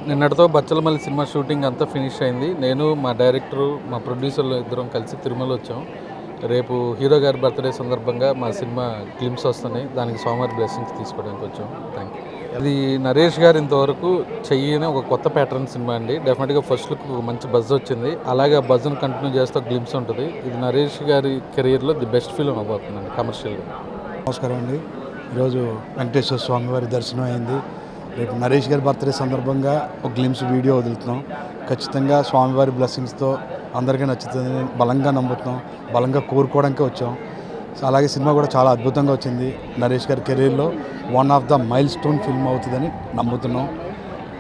నిన్నటితో Bachhala Malli cinema shooting అంతా finish అయింది. నేను మా డైరెక్టరు మా ప్రొడ్యూసర్లు ఇద్దరం కలిసి తిరుమల వచ్చాం. రేపు హీరో గారి బర్త్డే సందర్భంగా మా సినిమా క్లిమ్స్ వస్తున్నాయి. దానికి స్వామివారి బ్లెస్సింగ్స్ తీసుకోవడానికి వచ్చాం. Thank you. ఇది నరేష్ గారు ఇంతవరకు చెయ్యని ఒక కొత్త ప్యాటర్న్ సినిమా అండి. డెఫినెట్గా ఫస్ట్ లుక్ మంచి బజ్ వచ్చింది. అలాగే ఆ బజ్ను కంటిన్యూ చేస్తూ గ్లిమ్స్ ఉంటుంది. ఇది నరేష్ గారి కెరీర్లో ది బెస్ట్ ఫిల్మ్ అవబోతుందండి కమర్షియల్గా. నమస్కారం అండి. ఈరోజు వెంకటేశ్వర స్వామి వారి దర్శనం అయింది. రేపు నరేష్ గారి బర్త్డే సందర్భంగా ఒక గ్లిమ్స్ వీడియో వదులుతున్నాం. ఖచ్చితంగా స్వామివారి బ్లెస్సింగ్స్తో అందరికీ నచ్చుతుందని బలంగా నమ్ముతున్నాం, బలంగా కోరుకోవడానికి వచ్చాం. అలాగే సినిమా కూడా చాలా అద్భుతంగా వచ్చింది. నరేష్ గారి కెరీర్లో one of the mile stone film అవుతుందని నమ్ముతున్నాం.